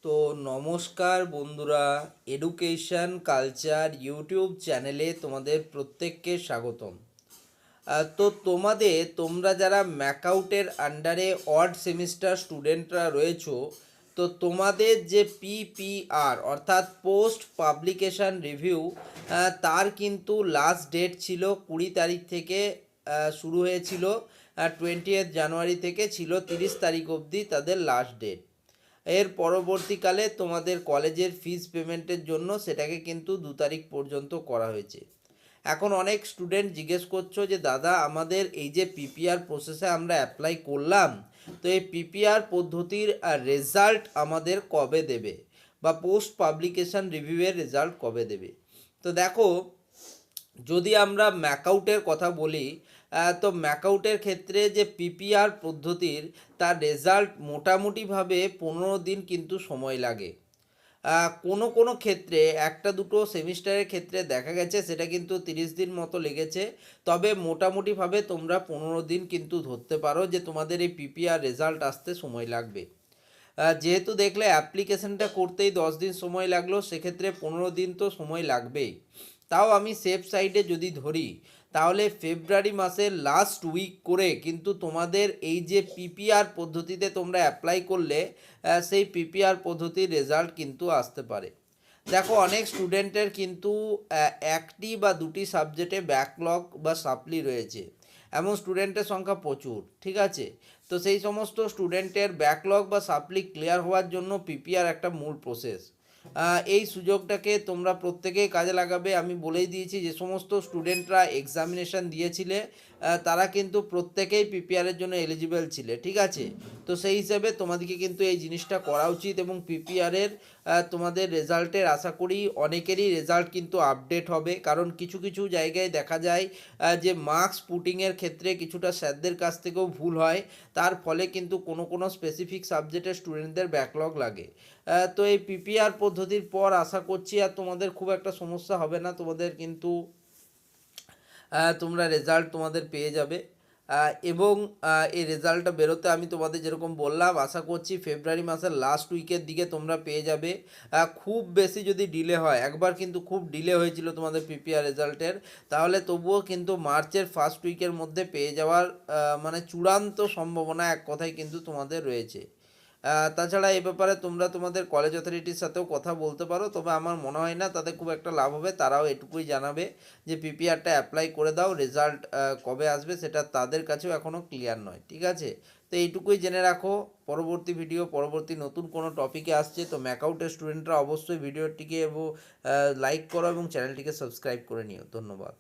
তো নমস্কার বন্ধুরা, এডুকেশন কালচার ইউটিউব চ্যানেলে তোমাদের প্রত্যেককে স্বাগতম। তো তোমরা যারা ম্যাকআউটের আন্ডারে অড সেমিস্টার স্টুডেন্টরা রয়েছো, তো তোমাদের যে পিপিআর অর্থাৎ পোস্ট পাবলিকেশন রিভিউ, তার কিন্তু লাস্ট ডেট ছিল 20 তারিখ থেকে শুরু হয়েছিল। 20 জানুয়ারি থেকে ছিল 30 তারিখ অবধি তাদের লাস্ট ডেট। এর পরবর্তীকালে তোমাদের কলেজের ফিজ পেমেন্টের জন্য সেটাকে কিন্তু 2 তারিখ পর্যন্ত করা হয়েছে। এখন অনেক স্টুডেন্ট জিজ্ঞেস করছো যে দাদা, আমাদের এই যে পিপিআর প্রসেসে আমরা অ্যাপ্লাই করলাম, তো এই পিপিআর পদ্ধতির রেজাল্ট আমাদের কবে দেবে, বা পোস্ট পাবলিকেশন রিভিউয়ের রেজাল্ট কবে দেবে? তো দেখো, যদি আমরা ম্যাকআউটের কথা বলি, তো ম্যাকআউটের ক্ষেত্রে যে পিপিআর পদ্ধতির, তার রেজাল্ট মোটামুটিভাবে 15 দিন কিন্তু সময় লাগে। কোনো কোনো ক্ষেত্রে একটা দুটো সেমিস্টারের ক্ষেত্রে দেখা গেছে সেটা কিন্তু 30 দিন মতো লেগেছে। তবে মোটামুটিভাবে তোমরা 15 দিন কিন্তু ধরতে পারো যে তোমাদের এই পিপিআর রেজাল্ট আসতে সময় লাগবে। যেহেতু দেখলে অ্যাপ্লিকেশনটা করতেই 10 দিন সময় লাগলো, সেক্ষেত্রে 15 দিন তো সময় লাগবেই। তাও আমি সেফ সাইডে যদি ধরি, তাহলে ফেব্রুয়ারি মাসের লাস্ট উইক করে কিন্তু তোমাদের এই যে পিপিআর পদ্ধতিতে তোমরা অ্যাপ্লাই করলে, সেই পিপিআর পদ্ধতির রেজাল্ট কিন্তু আসতে পারে। দেখো, অনেক স্টুডেন্টের কিন্তু একটি বা দুটি সাবজেক্টে ব্যাকলগ বা সাপ্লি রয়েছে, এমন স্টুডেন্টের সংখ্যা প্রচুর। ঠিক আছে, তো সেই সমস্ত স্টুডেন্টের ব্যাকলগ বা সাপ্লি ক্লিয়ার হওয়ার জন্য পিপিআর একটা মূল প্রসেস। এই সুযোগটাকে তোমরা প্রত্যেকেই কাজে লাগাবে। আমি বলেই দিয়েছি, যে সমস্ত স্টুডেন্টরা এক্সামিনেশান দিয়েছিলে তারা কিন্তু প্রত্যেকেই পিপিআরের জন্য এলিজিবল ছিলে। ঠিক আছে, তো সেই হিসেবে তোমাদেরকে কিন্তু এই জিনিসটা করা উচিত, এবং পিপিআরের তোমাদের রেজাল্টের আশা করি অনেকেরই রেজাল্ট কিন্তু আপডেট হবে। কারণ কিছু কিছু জায়গায় দেখা যায় যে মার্কস পুটিংয়ের ক্ষেত্রে কিছুটা স্যারদের কাছ থেকেও ভুল হয়, তার ফলে কিন্তু কোনো কোনো স্পেসিফিক সাবজেক্টের স্টুডেন্টদের ব্যাকলগ লাগে। তো এই পিপিআর পদ্ধতির পর আশা করছি আর তোমাদের খুব একটা সমস্যা হবে না, তোমাদের কিন্তু তোমরা রেজাল্ট তোমাদের পেয়ে যাবে। এবং এই রেজাল্টটা বেরোতে আমি তোমাদের যেরকম বললাম, আশা করছি ফেব্রুয়ারি মাসের লাস্ট উইকের দিকে তোমরা পেয়ে যাবে। খুব বেশি যদি ডিলে হয়, একবার কিন্তু খুব ডিলে হয়েছিল তোমাদের পিপিআর রেজাল্টের, তাহলে তবুও কিন্তু মার্চের ফার্স্ট উইকের মধ্যে পেয়ে যাওয়ার মানে চূড়ান্ত সম্ভাবনা এক কথায় কিন্তু তোমাদের রয়েছে। তাছাড়া এ ব্যাপারে তোমরা তোমাদের কলেজ অথরিটির সাথেও কথা বলতে পারো, তবে আমার মনে হয় না তাদের খুব একটা লাভ হবে। তারাও এটুকুই জানাবে যে পিপিআরটা অ্যাপ্লাই করে দাও, রেজাল্ট কবে আসবে সেটা তাদের কাছেও এখনও ক্লিয়ার নয়। ঠিক আছে, তো এইটুকুই জেনে রাখো। পরবর্তী ভিডিও, পরবর্তী নতুন কোনো টপিকে আসছে, তো ম্যাকআউটের স্টুডেন্টরা অবশ্যই ভিডিওটিকে লাইক করো এবং চ্যানেলটিকে সাবস্ক্রাইব করে নিও। ধন্যবাদ।